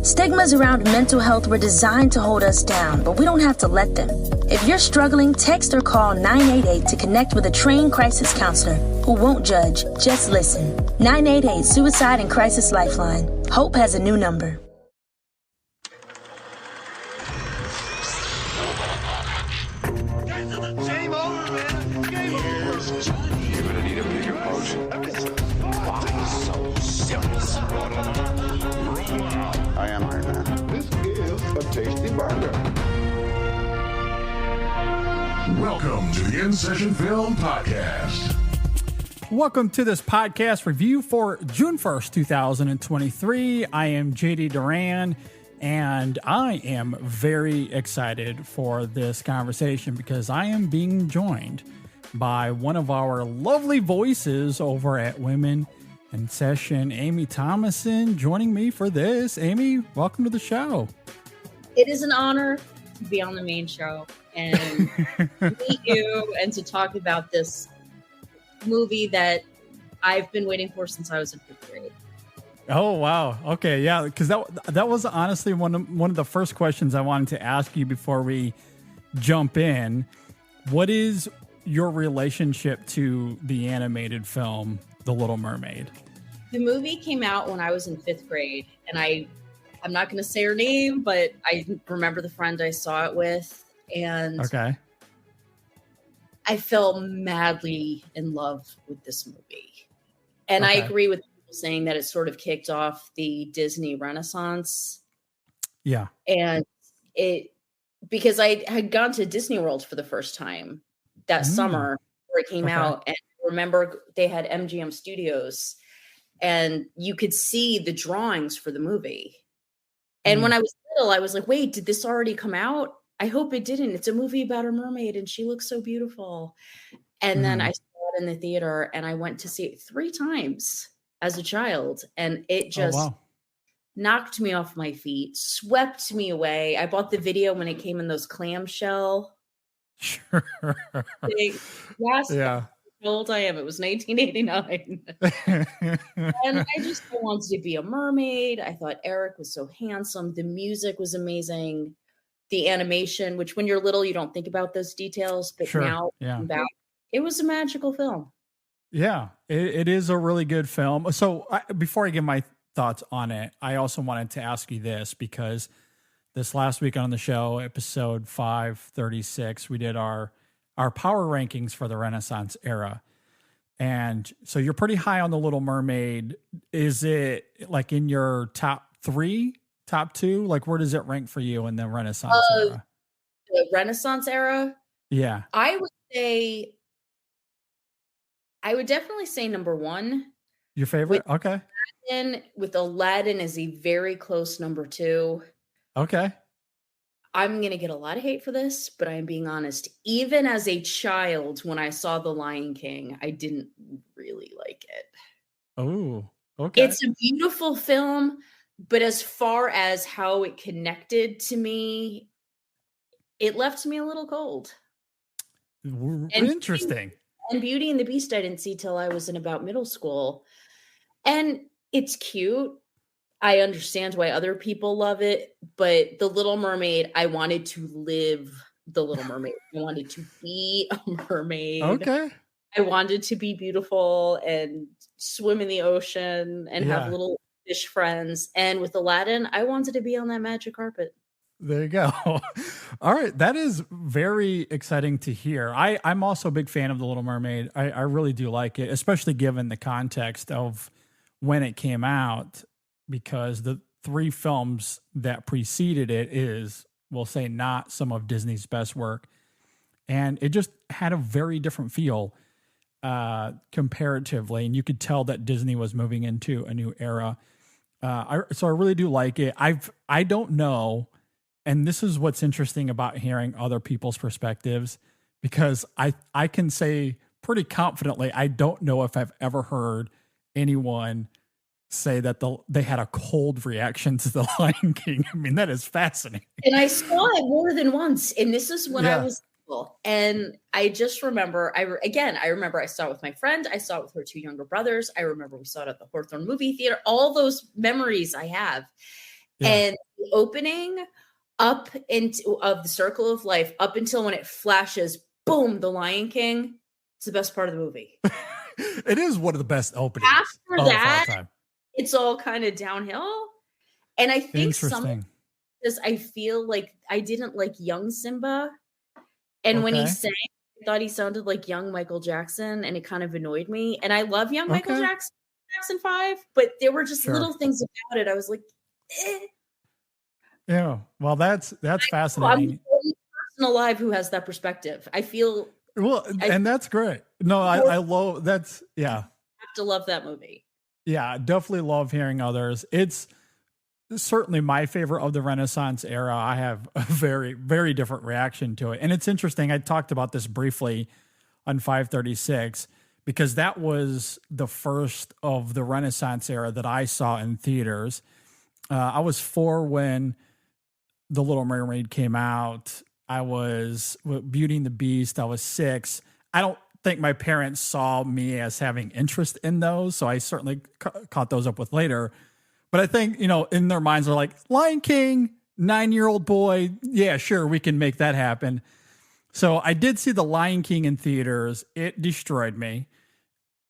Stigmas around mental health were designed to hold us down, but we don't have to let them. If you're struggling, text or call 988 to connect with a trained crisis counselor who won't judge, just listen. 988 Suicide and Crisis Lifeline. Hope has a new number. Game over, man. Game over. You're gonna need a bigger boat. So serious. I am Iron Man. This is a tasty burger. Welcome to the InSession Film Podcast. Welcome to this podcast review for June 1st, 2023. I am JD Duran, and I am very excited for this conversation because I am being joined by one of our lovely voices over at Women InSession, Amy Thomasson, joining me for this. Amy, welcome to the show. It is an honor to be on the main show and meet you and to talk about this movie that I've been waiting for since I was in 5th grade. Oh, wow. Okay. Yeah. Because that was honestly one of the first questions I wanted to ask you before we jump in. What is your relationship to the animated film, The Little Mermaid? The movie came out when I was in 5th grade, and I'm not going to say her name, but I remember the friend I saw it with, and okay, I fell madly in love with this movie. And okay. I agree with people saying that it sort of kicked off the Disney Renaissance. Yeah. And because I had gone to Disney World for the first time that summer where it came out, and I remember they had MGM Studios, and you could see the drawings for the movie. And when I was little, I was like, wait, did this already come out? I hope it didn't. It's a movie about a mermaid and she looks so beautiful. And then I saw it in the theater, and I went to see it 3 times as a child. And it just knocked me off my feet, swept me away. I bought the video when it came in those clamshell. Sure. Yes. Yeah. How old I am. It was 1989. And I just wanted to be a mermaid. I thought Eric was so handsome. The music was amazing. The animation, which when you're little, you don't think about those details, but now back, it was a magical film. Yeah, it is a really good film. So before I give my thoughts on it, I also wanted to ask you this, because this last week on the show, episode 536, we did our power rankings for the Renaissance era. And so you're pretty high on The Little Mermaid. Is it like in your top 3, top 2? Like, where does it rank for you in the Renaissance era? The Renaissance era? Yeah. I would definitely say number 1. Your favorite? Okay. With Aladdin is a very close number 2. Okay. I'm going to get a lot of hate for this, but I'm being honest. Even as a child, when I saw The Lion King, I didn't really like it. Oh, okay. It's a beautiful film, but as far as how it connected to me, it left me a little cold. Interesting. And Beauty and the Beast I didn't see till I was in about middle school. And it's cute. I understand why other people love it, but The Little Mermaid, I wanted to live The Little Mermaid. I wanted to be a mermaid. Okay. I wanted to be beautiful and swim in the ocean and have little fish friends. And with Aladdin, I wanted to be on that magic carpet. There you go. All right. That is very exciting to hear. I'm also a big fan of The Little Mermaid. I really do like it, especially given the context of when it came out, because the 3 films that preceded it is, we'll say, not some of Disney's best work. And it just had a very different feel comparatively. And you could tell that Disney was moving into a new era. So I really do like it. I don't know. And this is what's interesting about hearing other people's perspectives, because I can say pretty confidently, I don't know if I've ever heard anyone say that they had a cold reaction to The Lion King. I mean, that is fascinating. And I saw it more than once. And this is when I was little. And I just remember, I remember I saw it with my friend. I saw it with her 2 younger brothers. I remember we saw it at the Hawthorne movie theater. All those memories I have. Yeah. And the opening up into of the Circle of Life up until when it flashes, boom, the Lion King. It's the best part of the movie. It is one of the best openings After of that, all time. it's all kind of downhill. And I think some Interesting. because I feel like I didn't like young Simba. And when he Okay. sang, I thought he sounded like young Michael Jackson, and it kind of annoyed me. And I love young Michael Okay. Jackson 5, but there were just Sure. little things about it. I was like, eh. Yeah. Well, that's I'm fascinating. the only person alive who has that perspective. I feel Well, I and that's great. No, I love that's yeah. have to love that movie. Yeah, definitely love hearing others. It's certainly my favorite of the Renaissance era. I have a very, very different reaction to it. And it's interesting. I talked about this briefly on 536 because that was the first of the Renaissance era that I saw in theaters. I was 4 when The Little Mermaid came out. I was Beauty and the Beast. I was 6. I don't think my parents saw me as having interest in those, so I certainly caught those up with later. But I think, in their minds are like, Lion King, 9-year-old boy. Yeah, sure, we can make that happen. So I did see The Lion King in theaters. It destroyed me.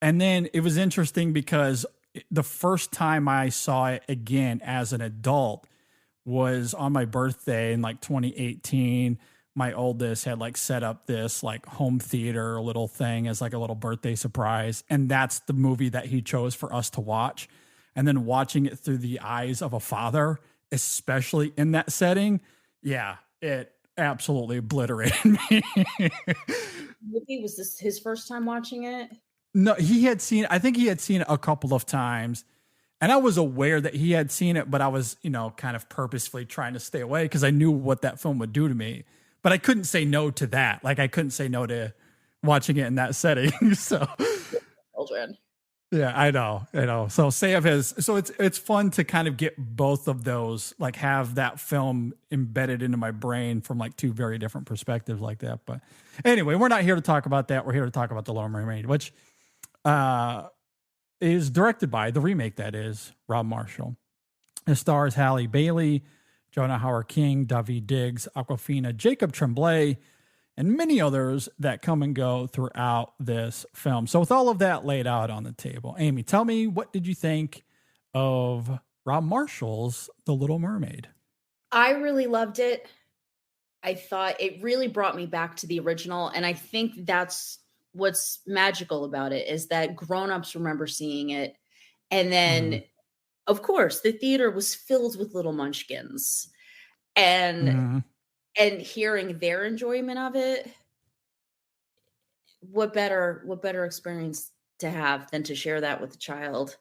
And then it was interesting because the first time I saw it again as an adult was on my birthday in like 2018. My oldest had like set up this like home theater little thing as like a little birthday surprise. And that's the movie that he chose for us to watch. And then watching it through the eyes of a father, especially in that setting. Yeah, it absolutely obliterated me. Was this his first time watching it? No, I think he had seen it a couple of times. And I was aware that he had seen it, but I was, kind of purposefully trying to stay away because I knew what that film would do to me. But I couldn't say no to that. Like I couldn't say no to watching it in that setting. So Children. yeah, I know. So it's fun to kind of get both of those, like have that film embedded into my brain from like 2 very different perspectives like that. But anyway, we're not here to talk about that. We're here to talk about The Little Mermaid, which is directed by the remake, that is Rob Marshall. It stars Halle Bailey, Jonah Hauer-King, Daveed Diggs, Awkwafina, Jacob Tremblay, and many others that come and go throughout this film. So with all of that laid out on the table, Amy, tell me, what did you think of Rob Marshall's The Little Mermaid? I really loved it. I thought it really brought me back to the original. And I think that's what's magical about it, is that grown-ups remember seeing it. And then, of course, the theater was filled with little munchkins. And hearing their enjoyment of it, what better experience to have than to share that with a child?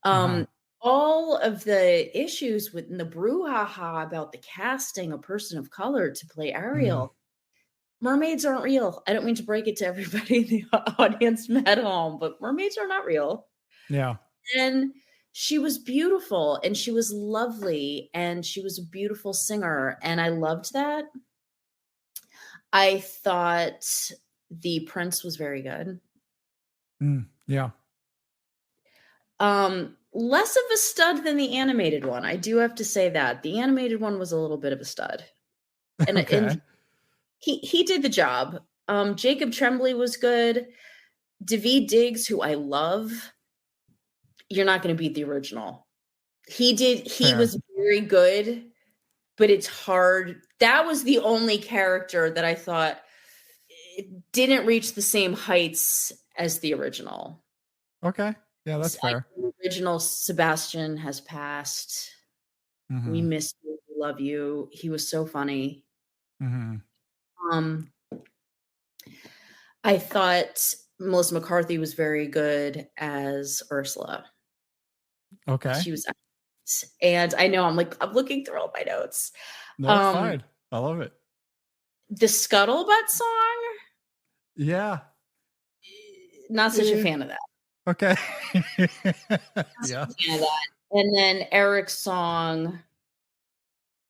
All of the issues with the brouhaha about the casting a person of color to play Ariel. Mermaids aren't real. I don't mean to break it to everybody in the audience at home, but mermaids are not real. Yeah. And she was beautiful and she was lovely and she was a beautiful singer. And I loved that. I thought the prince was very good. Yeah. Less of a stud than the animated one. I do have to say that. The animated one was a little bit of a stud. And, and he did the job. Jacob Tremblay was good. Daveed Diggs, who I love. You're not going to beat the original. He was very good, but it's hard. That was the only character that I thought didn't reach the same heights as the original. Okay. Yeah, that's fair. The original Sebastian has passed. We miss you. We love you. He was so funny. I thought Melissa McCarthy was very good as Ursula. Okay. She was, and I know I'm looking through all my notes. No, it's fine. I love it. The Scuttlebutt song. Yeah. Not such a fan of that. Okay. Yeah. Fan of that. And then Eric's song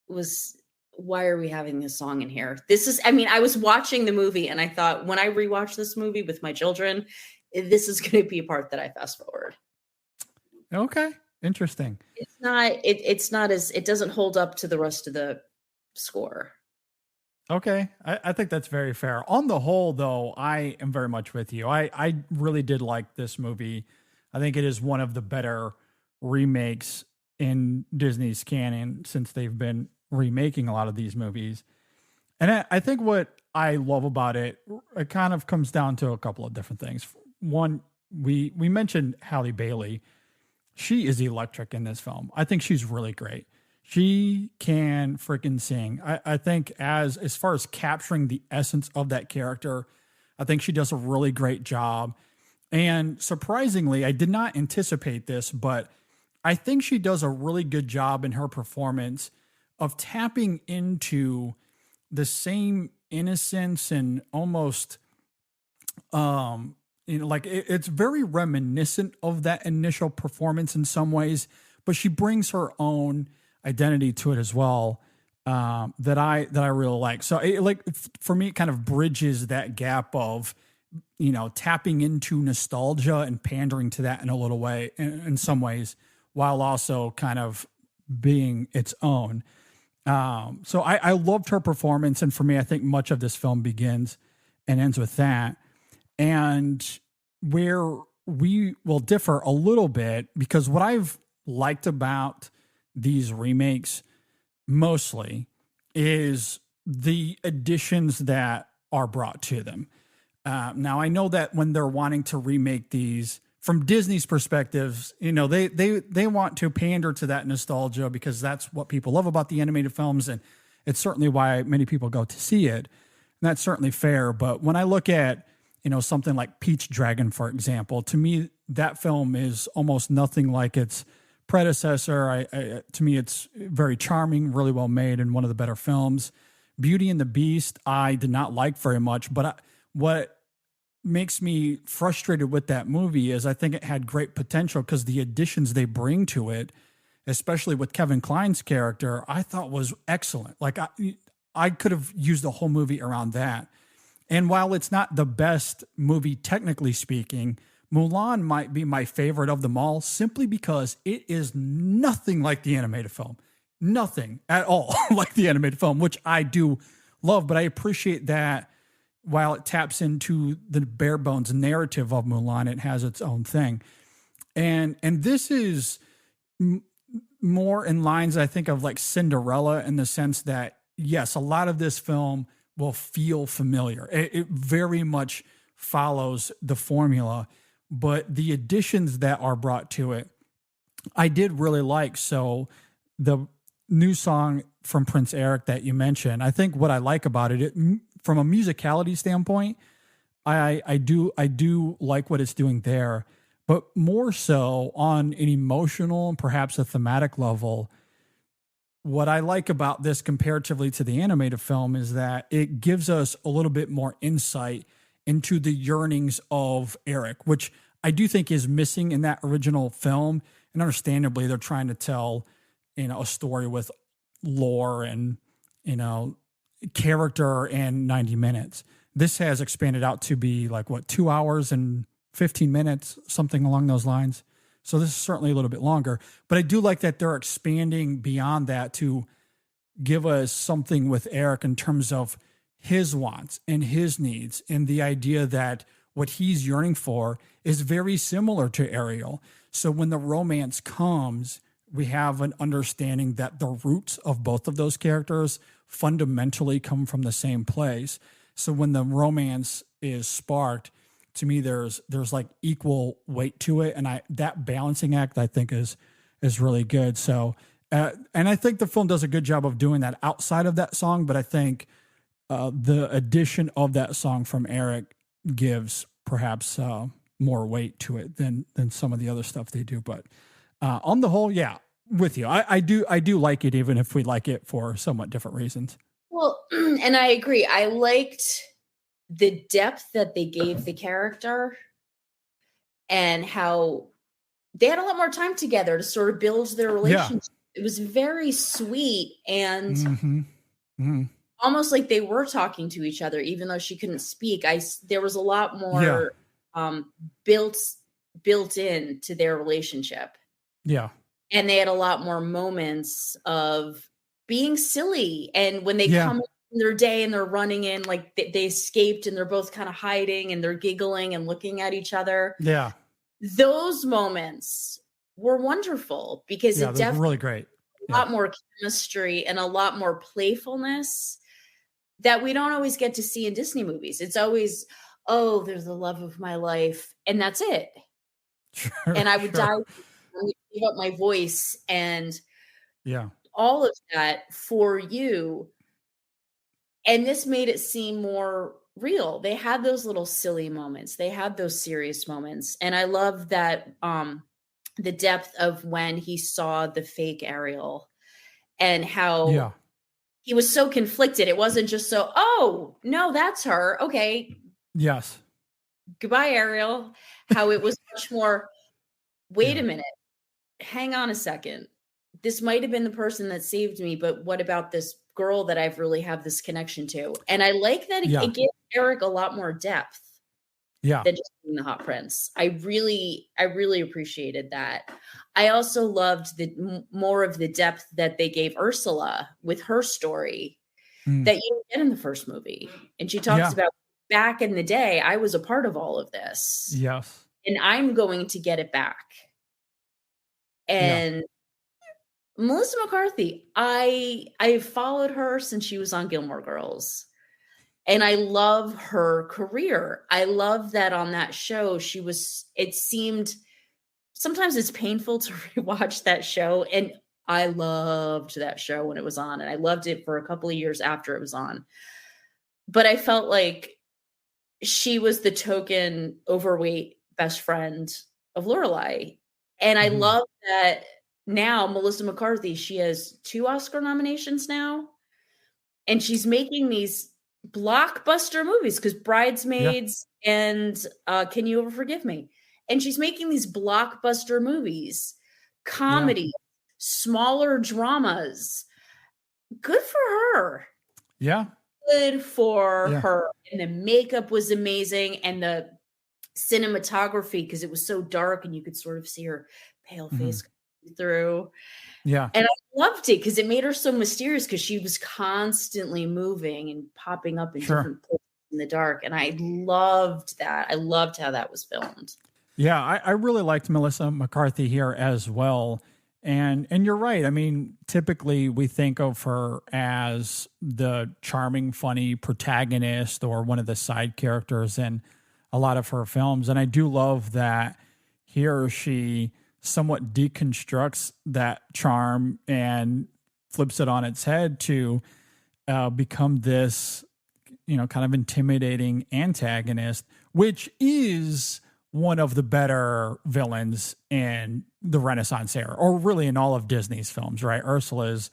was, why are we having this song in here? I was watching the movie and I thought, when I rewatch this movie with my children, this is going to be a part that I fast forward. Okay. Interesting. It's not as, it doesn't hold up to the rest of the score. Okay. I think that's very fair. On the whole, though, I am very much with you. I really did like this movie. I think it is one of the better remakes in Disney's canon since they've been remaking a lot of these movies. And I think what I love about it, it kind of comes down to a couple of different things. One, we mentioned Halle Bailey. She is electric in this film. I think she's really great. She can freaking sing. I think as far as capturing the essence of that character, I think she does a really great job. And surprisingly, I did not anticipate this, but I think she does a really good job in her performance of tapping into the same innocence and almost, like it's very reminiscent of that initial performance in some ways, but she brings her own identity to it as well, that I really like. So for me, it kind of bridges that gap of, tapping into nostalgia and pandering to that in a little way, in some ways, while also kind of being its own. So I loved her performance. And for me, I think much of this film begins and ends with that. And where we will differ a little bit, because what I've liked about these remakes mostly is the additions that are brought to them. Now, I know that when they're wanting to remake these from Disney's perspectives, they want to pander to that nostalgia because that's what people love about the animated films. And it's certainly why many people go to see it. And that's certainly fair. But when I look at, something like Peach Dragon, for example, to me, that film is almost nothing like its predecessor. To me, it's very charming, really well made, and one of the better films. Beauty and the Beast, I did not like very much, but what makes me frustrated with that movie is I think it had great potential because the additions they bring to it, especially with Kevin Kline's character, I thought was excellent. Like I could have used the whole movie around that. And while it's not the best movie, technically speaking, Mulan might be my favorite of them all simply because it is nothing like the animated film. Nothing at all like the animated film, which I do love, but I appreciate that while it taps into the bare bones narrative of Mulan, it has its own thing. And this is more in lines, I think, of like Cinderella, in the sense that, yes, a lot of this film will feel familiar. It very much follows the formula, but the additions that are brought to it, I did really like. So the new song from Prince Eric that you mentioned, I think what I like about it from a musicality standpoint, I do like what it's doing there, but more so on an emotional and perhaps a thematic level. What I like about this comparatively to the animated film is that it gives us a little bit more insight into the yearnings of Eric, which I do think is missing in that original film. And understandably, they're trying to tell, a story with lore and, character in 90 minutes. This has expanded out to be 2 hours and 15 minutes, something along those lines. So this is certainly a little bit longer, but I do like that they're expanding beyond that to give us something with Eric in terms of his wants and his needs, and the idea that what he's yearning for is very similar to Ariel. So when the romance comes, we have an understanding that the roots of both of those characters fundamentally come from the same place. So when the romance is sparked, to me, there's like equal weight to it, and that balancing act I think is really good. So, and I think the film does a good job of doing that outside of that song. But I think the addition of that song from Eric gives perhaps more weight to it than some of the other stuff they do. But on the whole, yeah, with you, I do like it, even if we like it for somewhat different reasons. Well, and I agree. I liked the depth that they gave the character and how they had a lot more time together to sort of build their relationship. Yeah. It was very sweet and almost like they were talking to each other, even though she couldn't speak. There was a lot more built in to their relationship. Yeah. and they had a lot more moments of being silly. And when they come in their day and they're running in, like they escaped and they're both kind of hiding and they're giggling and looking at each other. Yeah. Those moments were wonderful because it definitely really great. A lot more chemistry and a lot more playfulness that we don't always get to see in Disney movies. It's always, oh, there's the love of my life, and that's it. Sure, and I would die, give up my voice, and all of that for you. And this made it seem more real. They had those little silly moments. They had those serious moments. And I love that the depth of when he saw the fake Ariel and how he was so conflicted. It wasn't just so, oh, no, that's her. Okay. Yes. Goodbye, Ariel. How it was much more, wait a minute. Hang on a second. This might have been the person that saved me, but what about this girl that I've really have this connection to? And I like that it gave Eric a lot more depth than just being the hot prince. I really appreciated that. I also loved the more of the depth that they gave Ursula with her story that you didn't get in the first movie. And she talks about back in the day, I was a part of all of this. Yes. And I'm going to get it back. And Melissa McCarthy, I've followed her since she was on Gilmore Girls. And I love her career. I love that on that show, it seemed, sometimes it's painful to rewatch that show. And I loved that show when it was on. And I loved it for a couple of years after it was on. But I felt like she was the token overweight best friend of Lorelai. And I love that now Melissa McCarthy, she has 2 Oscar nominations now. And she's making these blockbuster movies because Bridesmaids and Can You Ever Forgive Me? And she's making these blockbuster movies, comedy, smaller dramas. Good for her. Yeah. Good for her. And the makeup was amazing. And the cinematography, because it was so dark and you could sort of see her pale face through. Yeah. And I loved it because it made her so mysterious because she was constantly moving and popping up in different places in the dark. And I loved that. I loved how that was filmed. Yeah, I really liked Melissa McCarthy here as well. And you're right. I mean, typically we think of her as the charming, funny protagonist or one of the side characters in a lot of her films. And I do love that here she somewhat deconstructs that charm and flips it on its head to become this, kind of intimidating antagonist, which is one of the better villains in the Renaissance era, or really in all of Disney's films, right? Ursula is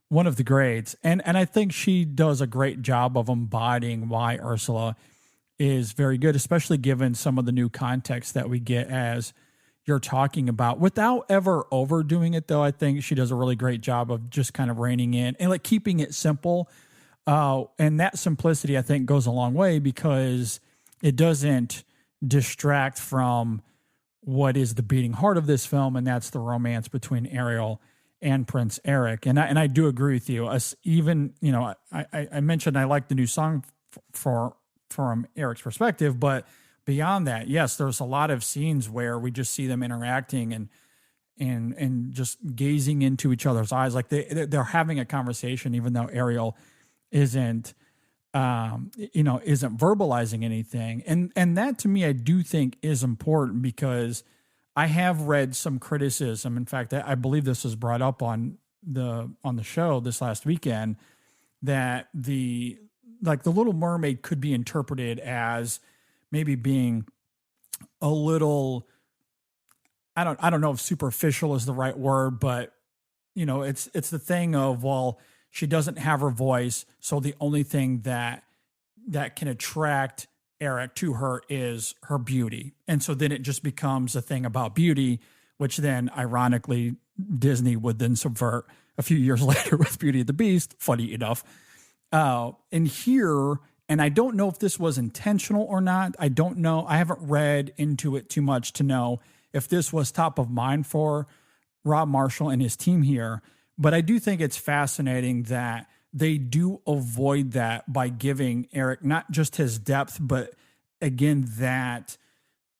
one of the greats. And I think she does a great job of embodying why Ursula is very good, especially given some of the new context that we get as you're talking about, without ever overdoing it, though. I think she does a really great job of just kind of reining in and like keeping it simple. And that simplicity, I think, goes a long way because it doesn't distract from what is the beating heart of this film, and that's the romance between Ariel and Prince Eric. And I do agree with you. I mentioned I like the new song from Eric's perspective, but beyond that, yes, there's a lot of scenes where we just see them interacting and just gazing into each other's eyes, like they're having a conversation, even though Ariel isn't verbalizing anything. And that to me, I do think is important because I have read some criticism. In fact, I believe this was brought up on the show this last weekend, that the Little Mermaid could be interpreted as maybe being a little, I don't know if superficial is the right word, but it's the thing of, well, she doesn't have her voice, so the only thing that can attract Eric to her is her beauty. And so then it just becomes a thing about beauty, which then ironically Disney would then subvert a few years later with Beauty and the Beast, funny enough. And here, and I don't know if this was intentional or not. I don't know. I haven't read into it too much to know if this was top of mind for Rob Marshall and his team here. But I do think it's fascinating that they do avoid that by giving Eric not just his depth, but again, that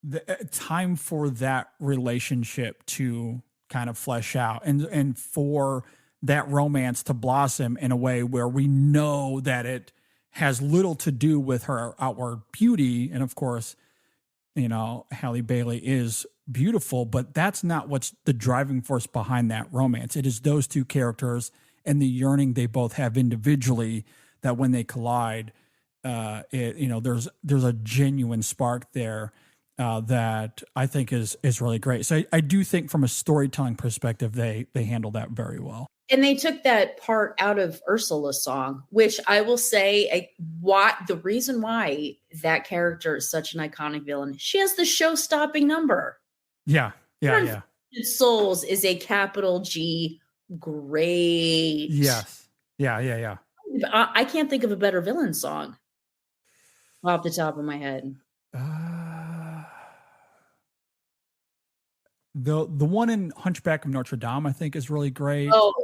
the time for that relationship to kind of flesh out and for that romance to blossom in a way where we know that it has little to do with her outward beauty. And of course, you know, Halle Bailey is beautiful, but that's not what's the driving force behind that romance. It is those two characters and the yearning they both have individually that when they collide, there's a genuine spark there that I think is really great. So I do think from a storytelling perspective, they handle that very well. And they took that part out of Ursula's song, which I will say, the reason why that character is such an iconic villain, she has the show-stopping number. Yeah. Souls is a capital G, great. Yes. Yeah. I can't think of a better villain song off the top of my head. The one in Hunchback of Notre Dame, I think, is really great. Oh,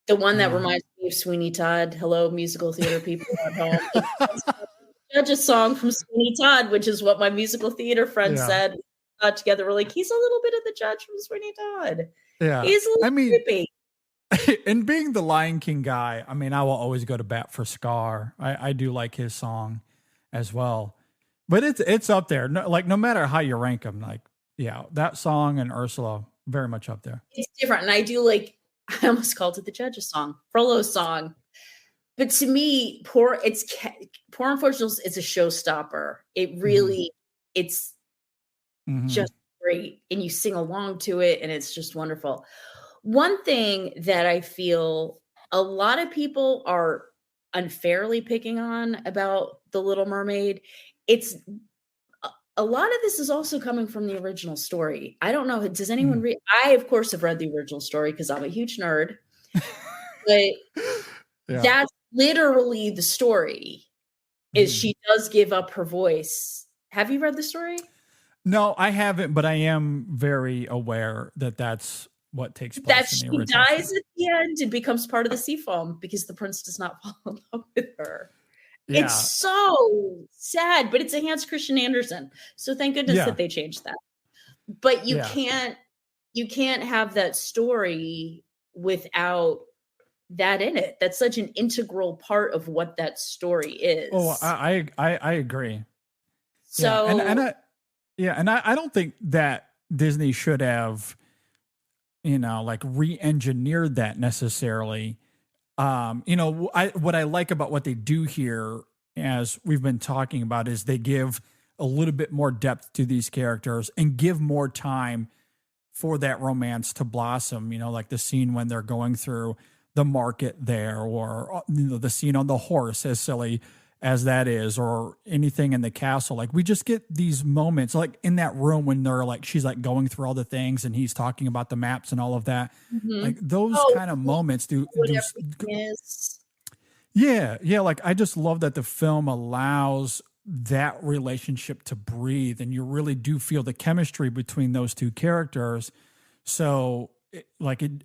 the one that reminds me of Sweeney Todd. Hello, musical theater people at home. Judge a song from Sweeney Todd, which is what my musical theater friend said. We got together, we're like, he's a little bit of the judge from Sweeney Todd. Yeah, he's a little creepy. And being the Lion King guy, I mean, I will always go to bat for Scar. I do like his song as well, but it's up there. No matter how you rank them, that song and Ursula very much up there. It's different, and I do like. I almost called it the Judge's song, Frollo's song. But to me, Poor Unfortunates is a showstopper. It really, it's just great. And you sing along to it, and it's just wonderful. One thing that I feel a lot of people are unfairly picking on about The Little Mermaid, a lot of this is also coming from the original story. I don't know. Does anyone read? I, of course, have read the original story because I'm a huge nerd. But that's literally the story. Is she does give up her voice. Have you read the story? No, I haven't, but I am very aware that that's what takes place. That she dies at the end and becomes part of the sea foam because the prince does not fall in love with her. Yeah. It's so sad, but it's a Hans Christian Andersen. So thank goodness that they changed that. But you can't have that story without that in it. That's such an integral part of what that story is. Oh, I agree. So and I don't think that Disney should have, re-engineered that necessarily. What I like about what they do here, as we've been talking about, is they give a little bit more depth to these characters and give more time for that romance to blossom. Like the scene when they're going through the market there, or the scene on the horse, as silly as that is, or anything in the castle. Like we just get these moments, like in that room when they're she's going through all the things and he's talking about the maps and all of that. Like those kind of moments like I just love that the film allows that relationship to breathe, and you really do feel the chemistry between those two characters. So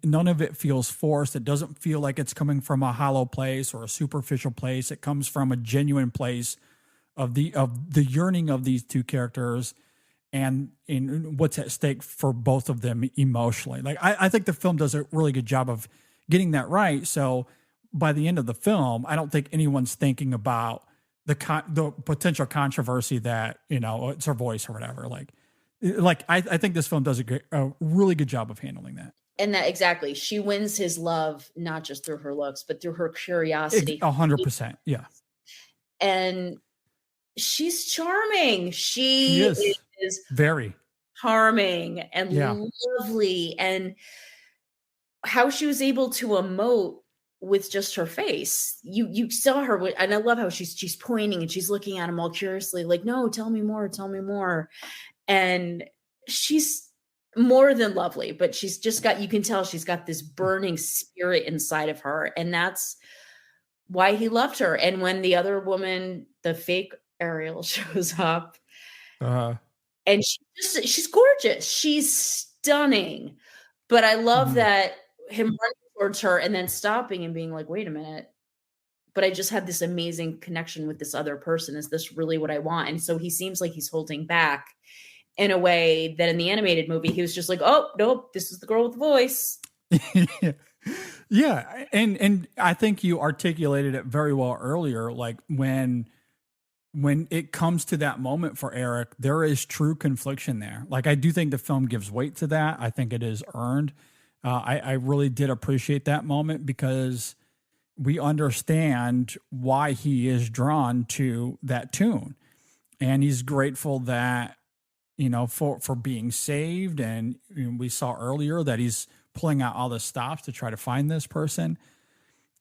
none of it feels forced. It doesn't feel like it's coming from a hollow place or a superficial place. It comes from a genuine place of the yearning of these two characters and in what's at stake for both of them emotionally. I think the film does a really good job of getting that right. So by the end of the film, I don't think anyone's thinking about the potential controversy that, it's her voice or whatever. I think this film does a really good job of handling that. And that exactly, she wins his love, not just through her looks, but through her curiosity. 100%. Yeah. And she's charming. She is very charming and lovely. And how she was able to emote with just her face. You saw her, and I love how she's pointing and she's looking at him all curiously, like, no, tell me more. And she's more than lovely, but she's just you can tell she's got this burning spirit inside of her. And that's why he loved her. And when the other woman, the fake Ariel, shows up, and she's gorgeous. She's stunning. But I love that him running towards her and then stopping and being like, wait a minute. But I just had this amazing connection with this other person. Is this really what I want? And so he seems like he's holding back in a way that in the animated movie, he was just like, oh, nope, this is the girl with the voice. Yeah. And I think you articulated it very well earlier. Like when it comes to that moment for Eric, there is true confliction there. Like, I do think the film gives weight to that. I think it is earned. I really did appreciate that moment because we understand why he is drawn to that tune. And he's grateful that, for being saved. And we saw earlier that he's pulling out all the stops to try to find this person.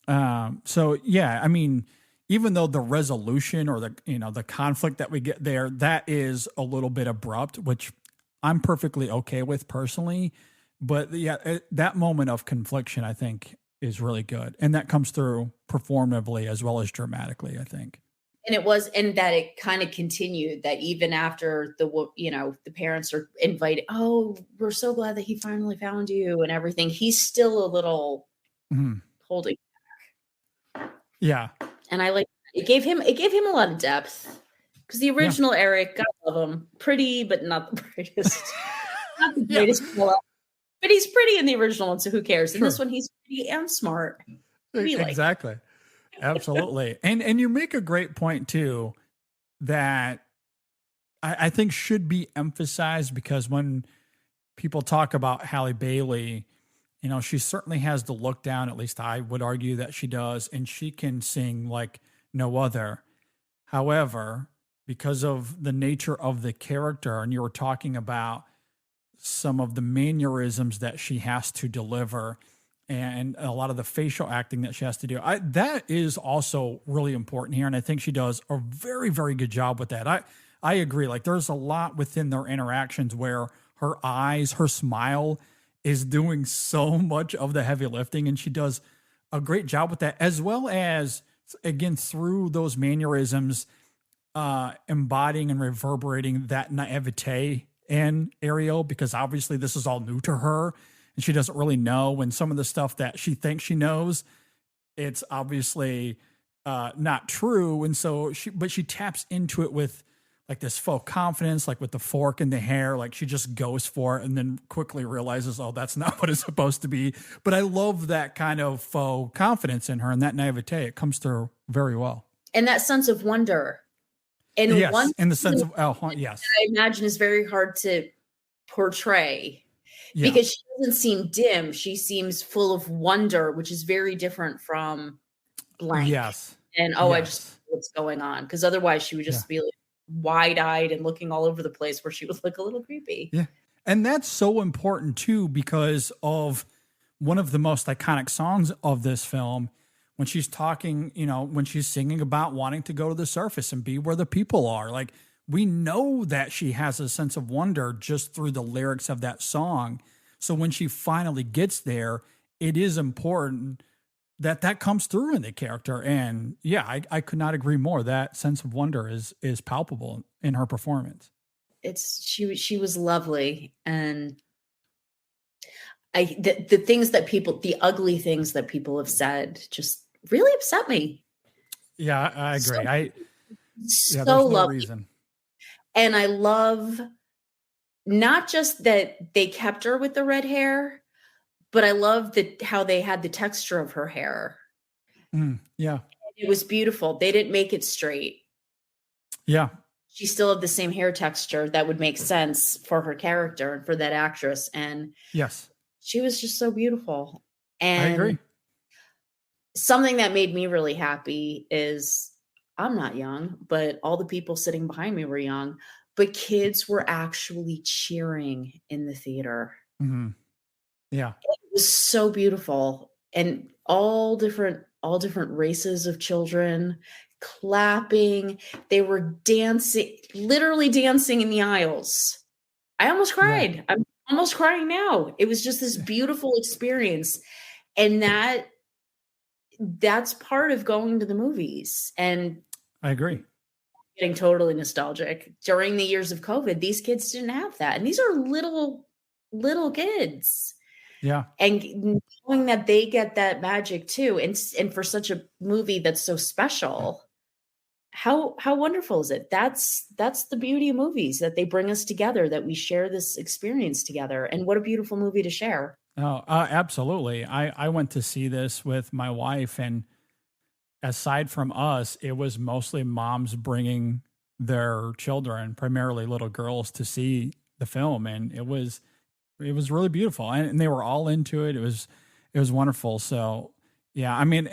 So yeah, I mean, even though the resolution or the conflict that we get there, that is a little bit abrupt, which I'm perfectly okay with personally. But yeah, that moment of confliction, I think, is really good. And that comes through performatively as well as dramatically, I think. And that it kind of continued, that even after the parents are invited, oh, we're so glad that he finally found you and everything. He's still a little holding back. Yeah. And I it gave him a lot of depth, because the original Eric, I love him, pretty, but not the greatest, not the greatest. But he's pretty in the original one, so who cares? In this one, he's pretty and smart. Exactly. Absolutely. And you make a great point too, that I think should be emphasized, because when people talk about Halle Bailey, she certainly has the look down, at least I would argue that she does, and she can sing like no other. However, because of the nature of the character, and you were talking about some of the mannerisms that she has to deliver and a lot of the facial acting that she has to do, that is also really important here. And I think she does a very, very good job with that. I agree. Like, there's a lot within their interactions where her eyes, her smile is doing so much of the heavy lifting, and she does a great job with that, as well as, again, through those mannerisms, embodying and reverberating that naivete in Ariel, because obviously this is all new to her and she doesn't really know, when some of the stuff that she thinks she knows, it's obviously not true. And so she taps into it with like this faux confidence, like with the fork in the hair, like she just goes for it and then quickly realizes, oh, that's not what it's supposed to be. But I love that kind of faux confidence in her, and that naivete, it comes through very well. And that sense of wonder. And yes, in the sense of, yes. I imagine is very hard to portray, because she doesn't seem dim. She seems full of wonder, which is very different from blank. Yes. And, I just know what's going on. Because otherwise she would just be like wide-eyed and looking all over the place, where she would look a little creepy. Yeah. And that's so important too, because of one of the most iconic songs of this film, when she's talking, when she's singing about wanting to go to the surface and be where the people are. Like, we know that she has a sense of wonder just through the lyrics of that song. So when she finally gets there, it is important that comes through in the character. And yeah, I could not agree more. That sense of wonder is palpable in her performance. She was lovely. And the things that the ugly things that people have said just really upset me. Yeah, I agree. So there's no lovely. reason. And I love not just that they kept her with the red hair, but I love how they had the texture of her hair. Yeah. It was beautiful. They didn't make it straight. Yeah. She still had the same hair texture that would make sense for her character and for that actress. And yes, she was just so beautiful. And I agree. Something that made me really happy is, I'm not young, but all the people sitting behind me were young, but kids were actually cheering in the theater. Mm-hmm. Yeah. It was so beautiful. And all different races of children clapping. They were dancing, literally dancing in the aisles. I almost cried. Yeah. I'm almost crying now. It was just this beautiful experience. And that's part of going to the movies. And I agree. Getting totally nostalgic. During the years of COVID, these kids didn't have that. And these are little kids. Yeah. And knowing that they get that magic too, and for such a movie that's so special, how wonderful is it? That's the beauty of movies, that they bring us together, that we share this experience together. And what a beautiful movie to share. Oh, absolutely. I went to see this with my wife, and aside from us, it was mostly moms bringing their children, primarily little girls, to see the film, and it was really beautiful, and they were all into it. It was wonderful. So yeah, I mean,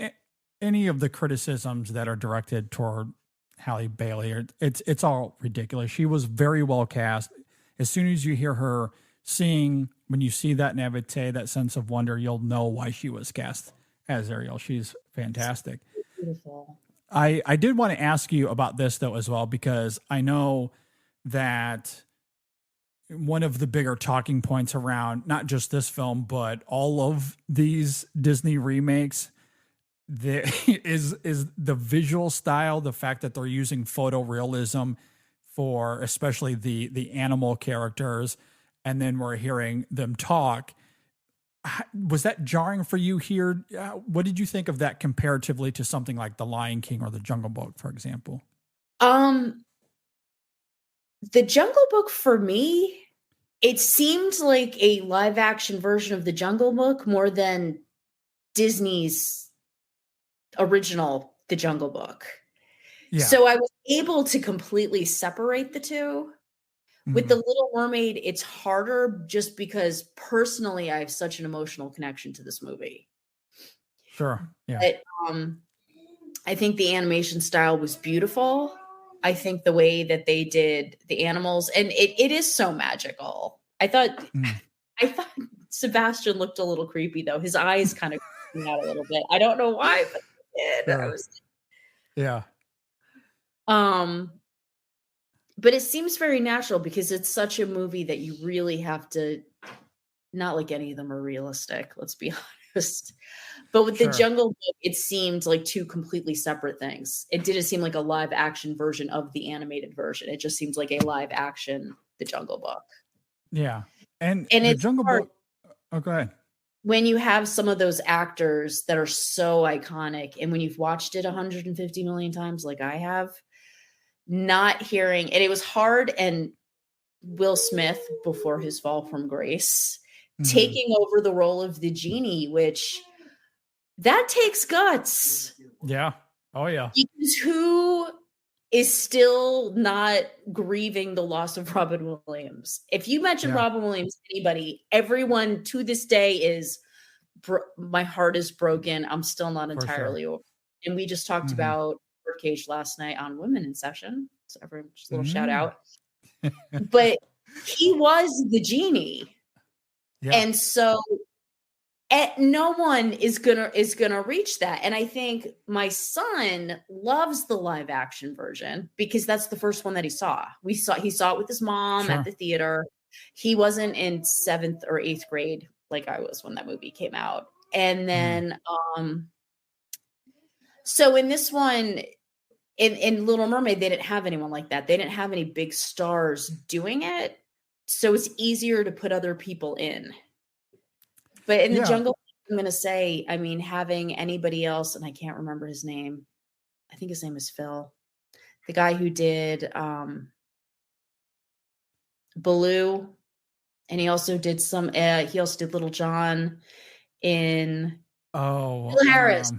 any of the criticisms that are directed toward Halle Bailey, it's all ridiculous. She was very well cast. As soon as you hear her sing, when you see that naivete, that sense of wonder, you'll know why she was cast as Ariel. She's fantastic. Beautiful. I did want to ask you about this though as well, because I know that one of the bigger talking points around not just this film, but all of these Disney remakes, is the visual style, the fact that they're using photorealism for especially the animal characters, and then we're hearing them talk. Was that jarring for you here? What did you think of that comparatively to something like The Lion King or The Jungle Book, for example? The Jungle Book, for me, it seemed like a live action version of The Jungle Book more than Disney's original The Jungle Book. Yeah. So I was able to completely separate the two. With The Little Mermaid, it's harder just because personally I have such an emotional connection to this movie. Sure. Yeah. But I think the animation style was beautiful. I think the way that they did the animals, and it is so magical. I thought Sebastian looked a little creepy though. His eyes kind of creeped me out a little bit. I don't know why, but yeah. But it seems very natural because it's such a movie that you really have to, not like any of them are realistic, let's be honest. But with The Jungle Book, it seemed like two completely separate things. It didn't seem like a live action version of the animated version. It just seems like a live action The Jungle Book. Yeah. And The it's Jungle hard. Book. Oh, go ahead. When you have some of those actors that are so iconic, and when you've watched it 150 million times like I have, not hearing, and it was hard, and Will Smith, before his fall from grace, taking over the role of the genie, which that takes guts. Yeah. Oh yeah. Because who is still not grieving the loss of Robin Williams? If you mention Robin Williams, anybody, everyone to this day is, my heart is broken. I'm still not entirely over. And we just talked about Birdcage last night on Women InSession. So everyone, just a little shout out. But he was the genie. Yeah. And so no one is gonna reach that. And I think my son loves the live action version because that's the first one that he saw. He saw it with his mom at the theater. He wasn't in 7th or 8th grade like I was when that movie came out. And then so in this one, in Little Mermaid, they didn't have anyone like that. They didn't have any big stars doing it. So it's easier to put other people in. But in the Jungle, I'm going to say, I mean, having anybody else, and I can't remember his name. I think his name is Phil. The guy who did Baloo, and he also did Little John in Bill Harris.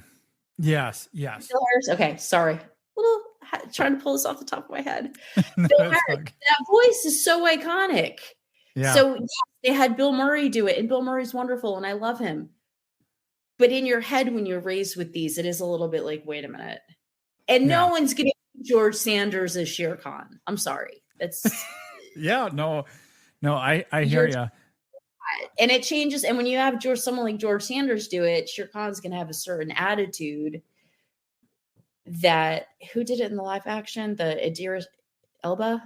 Yes. Bill Harris. Okay, sorry. Trying to pull this off the top of my head. No, Bill Harris, that voice is so iconic. Yeah. So they had Bill Murray do it, and Bill Murray's wonderful, and I love him. But in your head, when you're raised with these, it is a little bit like, wait a minute. And no one's going to George Sanders as Shere Khan. I'm sorry. That's no, I hear you. And it changes. And when you have someone like George Sanders do it, Shere Khan's going to have a certain attitude that, who did it in the live action? The Idris Elba?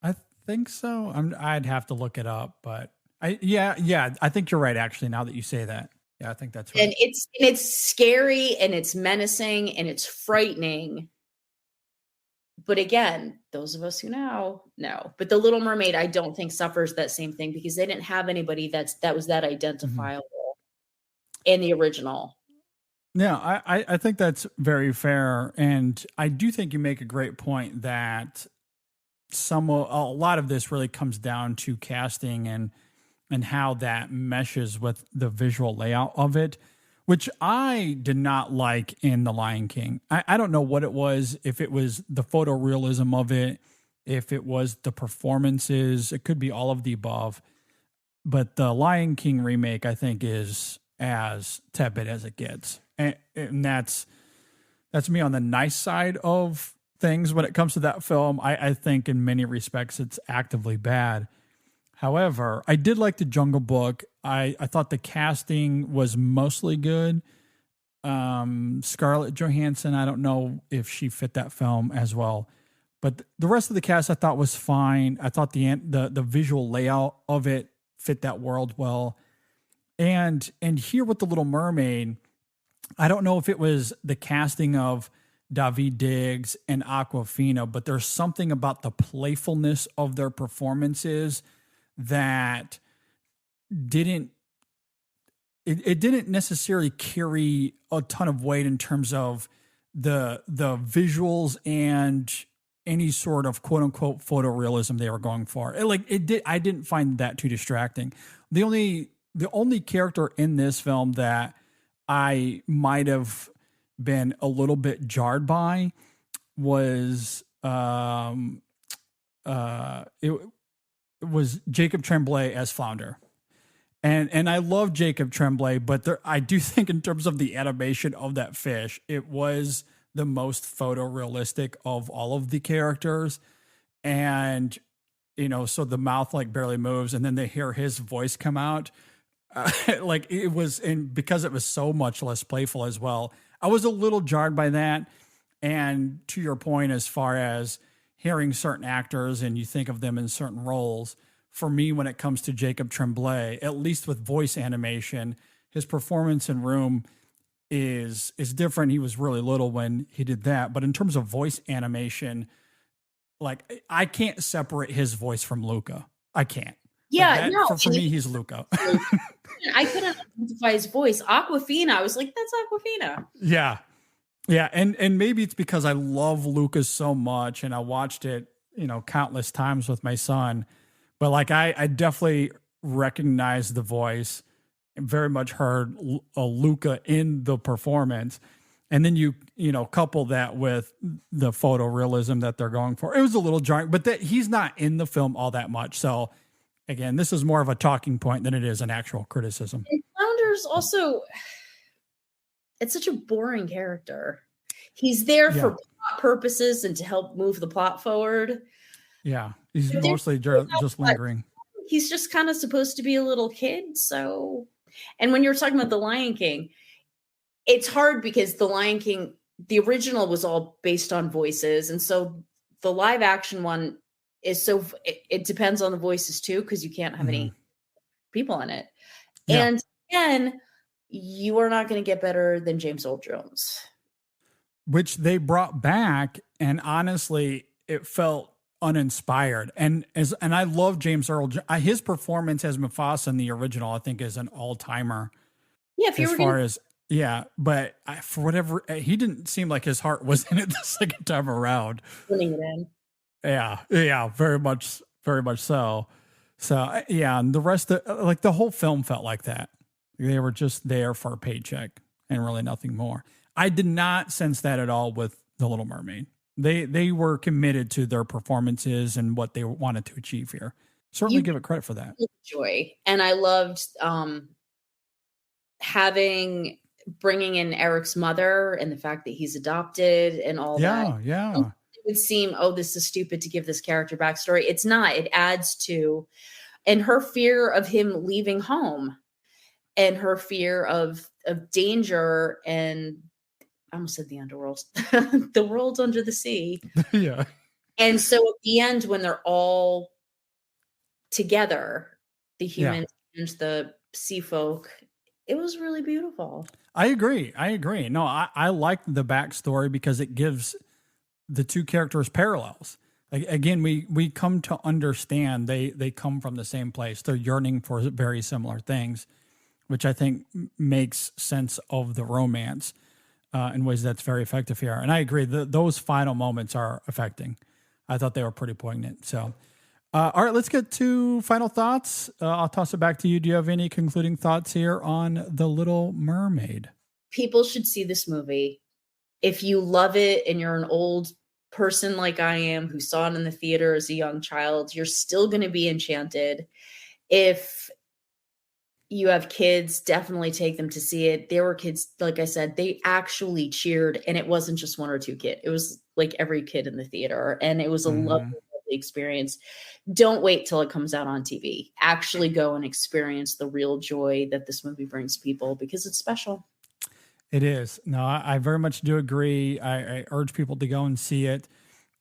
I think so. I'd have to look it up, but I think you're right. Actually, now that you say that, I think that's right. And it's scary and it's menacing and it's frightening, But again, those of us who know. But The Little Mermaid, I don't think suffers that same thing because they didn't have anybody that was that identifiable in the original. Yeah, I think that's very fair. And I do think you make a great point that a lot of this really comes down to casting and how that meshes with the visual layout of it, which I did not like in The Lion King. I don't know what it was, if it was the photorealism of it, if it was the performances, it could be all of the above. But the Lion King remake, I think, is as tepid as it gets. And that's me on the nice side of things when it comes to that film. I think in many respects it's actively bad. However, I did like The Jungle Book. I thought the casting was mostly good. Scarlett Johansson, I don't know if she fit that film as well. But the rest of the cast I thought was fine. I thought the visual layout of it fit that world well. And here with The Little Mermaid, I don't know if it was the casting of Daveed Diggs and Aquafina, but there's something about the playfulness of their performances that didn't necessarily carry a ton of weight in terms of the visuals and any sort of quote unquote photorealism they were going for. I didn't find that too distracting. The only character in this film that I might have been a little bit jarred by was it was Jacob Tremblay as Flounder. And I love Jacob Tremblay, but I do think in terms of the animation of that fish, it was the most photorealistic of all of the characters. And, so the mouth like barely moves and then they hear his voice come out. Like it was, and because it was so much less playful as well, I was a little jarred by that. And to your point, as far as hearing certain actors and you think of them in certain roles, for me, when it comes to Jacob Tremblay, at least with voice animation, his performance in Room is different. He was really little when he did that. But in terms of voice animation, like I can't separate his voice from Luca. I can't. Yeah, For me, he's Luca. I couldn't identify his voice. Aquafina, I was like, that's Aquafina. Yeah. Yeah. And maybe it's because I love Luca so much and I watched it, countless times with my son. But like I definitely recognized the voice and very much heard a Luca in the performance. And then you couple that with the photorealism that they're going for. It was a little jarring, but he's not in the film all that much. So again, this is more of a talking point than it is an actual criticism. And Flounder's also, it's such a boring character. He's there for plot purposes and to help move the plot forward. Yeah, he's mostly just lingering. He's just kind of supposed to be a little kid. So, and when you're talking about The Lion King, it's hard because The Lion King, the original was all based on voices. And so the live action one is it depends on the voices too, because you can't have any people in it. Yeah. And again, you are not going to get better than James Earl Jones. Which they brought back, and honestly, it felt uninspired. And I love James Earl. His performance as Mufasa in the original, I think, is an all-timer. Yeah, if you were gonna... but for whatever, he didn't seem like his heart was in it the second time around. Putting it in. Yeah, very much so. So yeah, and the rest of like the whole film felt like that. They were just there for a paycheck and really nothing more. I did not sense that at all with The Little Mermaid. They were committed to their performances and what they wanted to achieve here. Certainly give it credit for that. Joy. And I loved bringing in Eric's mother and the fact that he's adopted and all that. Yeah. It would seem, this is stupid to give this character backstory. It's not. It adds to, and her fear of him leaving home and her fear of danger and I almost said the underworld, the world under the sea. Yeah. And so at the end, when they're all together, the humans and the sea folk, it was really beautiful. I agree. No, I like the backstory because it gives the two characters parallels. Like, again, we come to understand they come from the same place. They're yearning for very similar things, which I think makes sense of the romance in ways that's very effective here. And I agree, those final moments are affecting. I thought they were pretty poignant. So, all right, let's get to final thoughts. I'll toss it back to you. Do you have any concluding thoughts here on The Little Mermaid? People should see this movie. If you love it and you're an old person like I am who saw it in the theater as a young child, you're still going to be enchanted. If you have kids, definitely take them to see it. There were kids, like I said, they actually cheered, and it wasn't just one or two kids. It was like every kid in the theater, and it was a lovely experience. Don't wait till it comes out on TV. Actually go and experience the real joy that this movie brings people, because it's special. It is. No, I very much do agree. I urge people to go and see it.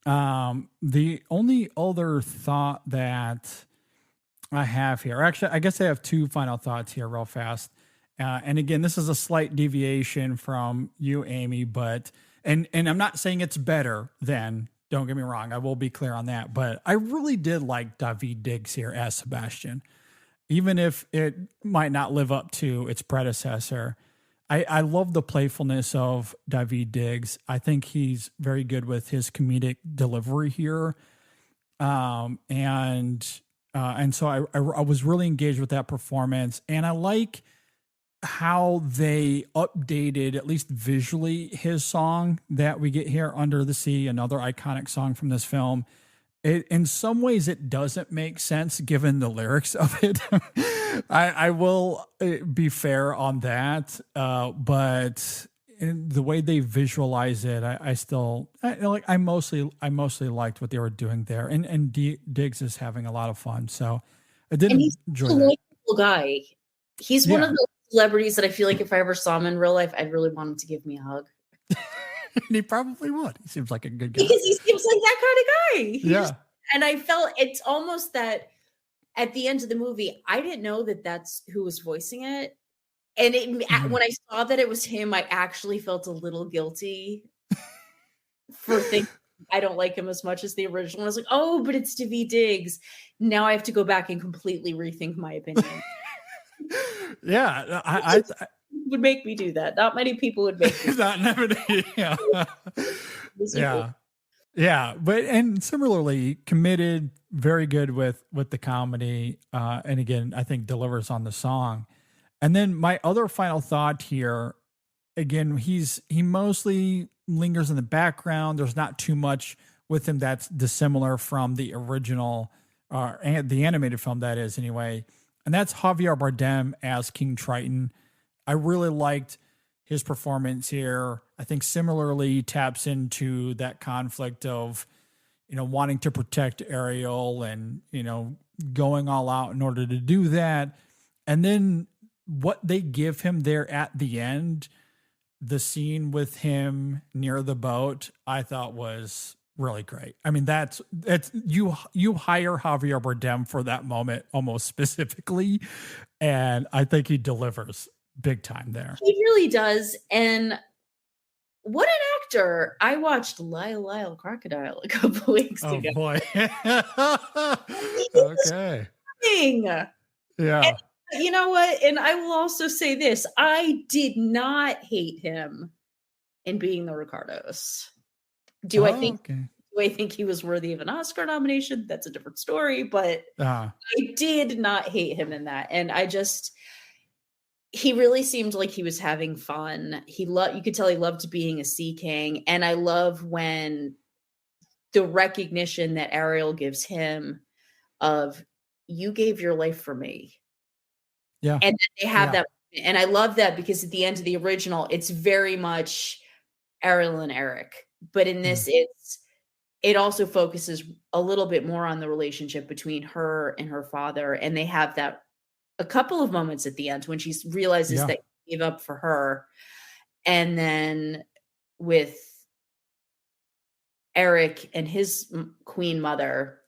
The only other thought that I have here, actually, I guess I have two final thoughts here real fast. And again, this is a slight deviation from you, Amy, but, and I'm not saying it's better than, don't get me wrong, I will be clear on that, but I really did like Daveed Diggs here as Sebastian, even if it might not live up to its predecessor. I love the playfulness of Daveed Diggs. I think he's very good with his comedic delivery here. And so I was really engaged with that performance. And I like how they updated, at least visually, his song that we get here, Under the Sea, another iconic song from this film. In some ways, it doesn't make sense given the lyrics of it. I will be fair on that, but in the way they visualize it, I mostly liked what they were doing there, and Diggs is having a lot of fun, so I did enjoy that. He's a likable guy. He's one of those celebrities that I feel like if I ever saw him in real life, I'd really want him to give me a hug. And he probably would. He seems like a good guy. Because he seems like that kind of guy. And I felt it's almost that at the end of the movie, I didn't know that that's who was voicing it. And when I saw that it was him, I actually felt a little guilty for thinking I don't like him as much as the original. I was like, oh, but it's Daveed Diggs. Now I have to go back and completely rethink my opinion. I would make me do that. Not many people would make me. But and similarly committed, very good with the comedy, and again, I think delivers on the song. And then my other final thought here, again, he mostly lingers in the background. There's not too much with him that's dissimilar from the original, and the animated film, that is, anyway. And that's Javier Bardem as King Triton. I really liked his performance here. I think similarly taps into that conflict of, wanting to protect Ariel and, going all out in order to do that. And then what they give him there at the end, the scene with him near the boat, I thought was really great. I mean, that's you hire Javier Bardem for that moment almost specifically, and I think he delivers big time there. He really does. And what an actor. I watched Lyle Crocodile a couple weeks ago. Oh boy. Okay. Yeah. And you know what? And I will also say this. I did not hate him in Being the Ricardos. Do I think he was worthy of an Oscar nomination? That's a different story, but I did not hate him in that. And he really seemed like he was having fun. You could tell he loved being a sea king. And I love when the recognition that Ariel gives him of, you gave your life for me. Yeah. And they have that. And I love that because at the end of the original, it's very much Ariel and Eric. But in this, it also focuses a little bit more on the relationship between her and her father. And they have a couple of moments at the end when she realizes that he gave up for her. And then with Eric and his queen mother,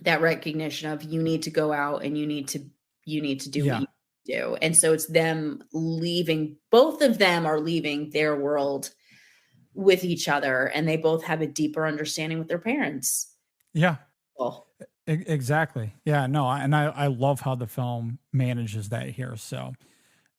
that recognition of, you need to go out and you need to do what you do. And so it's them leaving, both of them are leaving their world with each other, and they both have a deeper understanding with their parents. Yeah. Well, Exactly. Yeah, no, I love how the film manages that here. So,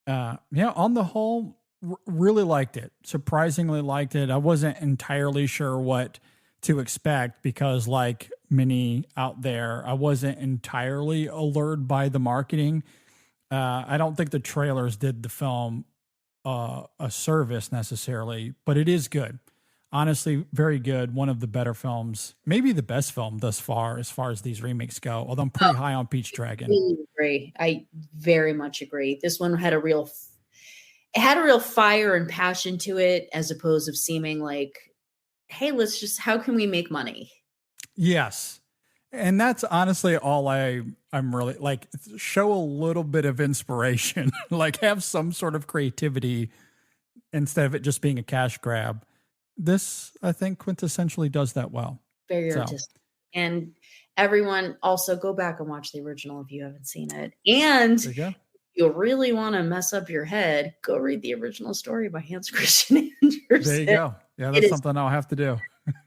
yeah, on the whole, really liked it. Surprisingly liked it. I wasn't entirely sure what to expect because, like many out there, I wasn't entirely allured by the marketing. I don't think the trailers did the film a service necessarily, but it is good. Honestly, very good. One of the better films, maybe the best film thus far as these remakes go. Although I'm pretty high on Peach Dragon. I agree. I very much agree. This one had a real fire and passion to it, as opposed to seeming like, hey, how can we make money? Yes. And that's honestly all I'm really like, show a little bit of inspiration, like have some sort of creativity instead of it just being a cash grab. This, I think, quintessentially does that well. Very artistic. And everyone also go back and watch the original if you haven't seen it. And if you really want to mess up your head, go read the original story by Hans Christian Andersen. There you go. Yeah, that's something I'll have to do.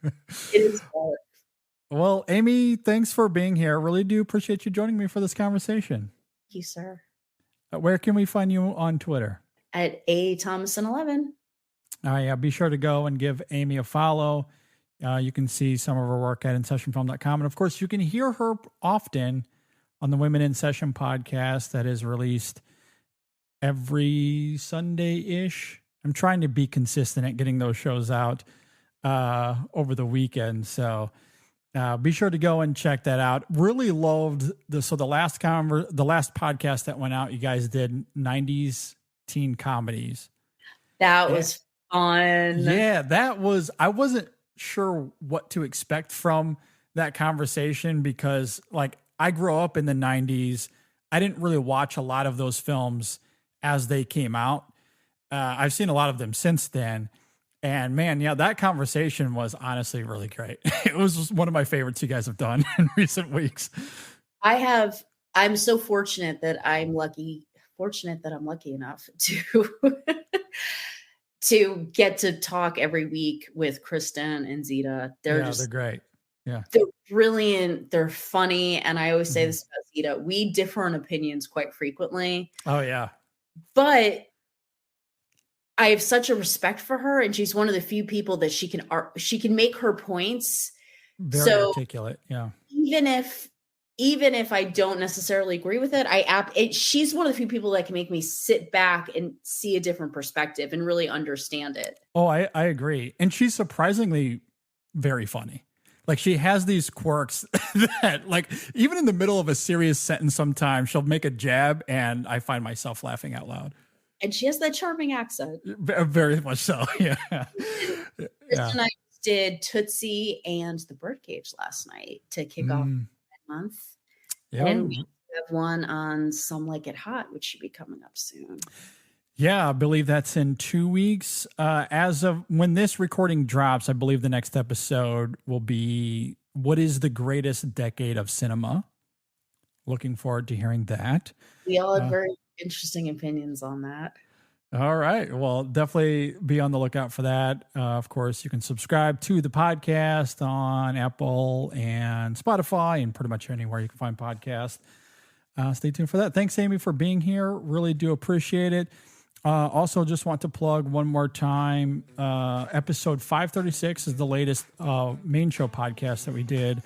It is hard. Well, Amy, thanks for being here. Really do appreciate you joining me for this conversation. Thank you, sir. Where can we find you on Twitter? At A Thomasson 11. Yeah, be sure to go and give Amy a follow. You can see some of her work at InSessionFilm.com. And of course, you can hear her often on the Women in Session podcast that is released every Sunday-ish. I'm trying to be consistent at getting those shows out over the weekend. So be sure to go and check that out. Really loved the last podcast that went out, you guys did 90s teen comedies. That was fun. Yeah, I wasn't sure what to expect from that conversation because like I grew up in the 90s. I didn't really watch a lot of those films as they came out. I've seen a lot of them since then. And man, yeah, that conversation was honestly really great. It was just one of my favorites you guys have done in recent weeks. I'm so fortunate that I'm lucky enough to to get to talk every week with Kristen and Zita. They're great. Yeah. They're brilliant. They're funny. And I always say this about Zita. We differ in opinions quite frequently. Oh yeah. But I have such a respect for her. And she's one of the few people that she can make her points. Very articulate. Yeah. Even if I don't necessarily agree with it, she's one of the few people that can make me sit back and see a different perspective and really understand it. Oh, I agree. And she's surprisingly very funny. Like she has these quirks that like even in the middle of a serious sentence, sometimes she'll make a jab and I find myself laughing out loud. And she has that charming accent. Very much so. Yeah. Kristen and I did Tootsie and The Birdcage last night to kick off month. Yeah. And we have one on Some Like It Hot, which should be coming up soon. Yeah, I believe that's in 2 weeks. As of when this recording drops, I believe the next episode will be what is the greatest decade of cinema. Looking forward to hearing that. We all have very interesting opinions on that. All right. Well, definitely be on the lookout for that. Of course, you can subscribe to the podcast on Apple and Spotify and pretty much anywhere you can find podcasts. Stay tuned for that. Thanks, Amy, for being here. Really do appreciate it. Also, just want to plug one more time. Episode 536 is the latest main show podcast that we did.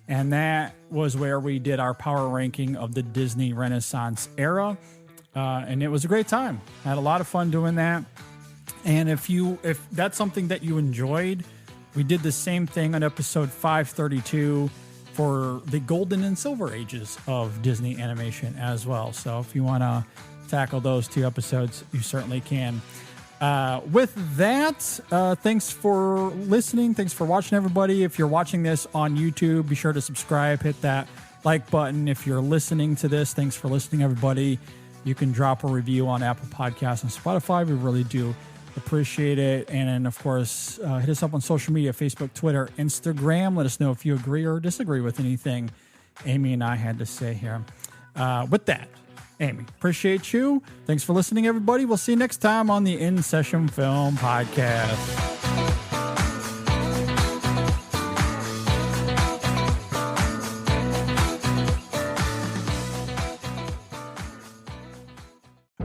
And that was where we did our power ranking of the Disney Renaissance era. And it was a great time. I had a lot of fun doing that. And if that's something that you enjoyed, we did the same thing on episode 532 for the golden and silver ages of Disney animation as well. So if you want to tackle those 2 episodes, you certainly can. With that, thanks for listening. Thanks for watching, everybody. If you're watching this on YouTube, be sure to subscribe, hit that like button. If you're listening to this, thanks for listening, everybody. You can drop a review on Apple Podcasts and Spotify. We really do appreciate it. And then, of course, hit us up on social media, Facebook, Twitter, Instagram. Let us know if you agree or disagree with anything Amy and I had to say here. With that, Amy, appreciate you. Thanks for listening, everybody. We'll see you next time on the In Session Film Podcast.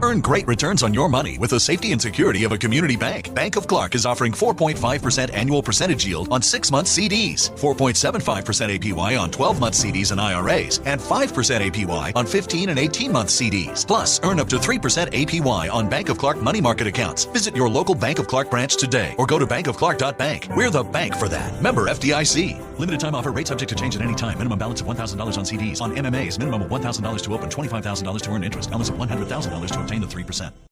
Earn great returns on your money with the safety and security of a community bank. Bank of Clark is offering 4.5% annual percentage yield on 6-month CDs, 4.75% APY on 12-month CDs and IRAs, and 5% APY on 15 and 18-month CDs. Plus, earn up to 3% APY on Bank of Clark money market accounts. Visit your local Bank of Clark branch today or go to bankofclark.bank. We're the bank for that. Member FDIC. Limited time offer. Rate subject to change at any time. Minimum balance of $1,000 on CDs. On MMAs, minimum of $1,000 to open, $25,000 to earn interest. Balance of $100,000 to obtain the 3%.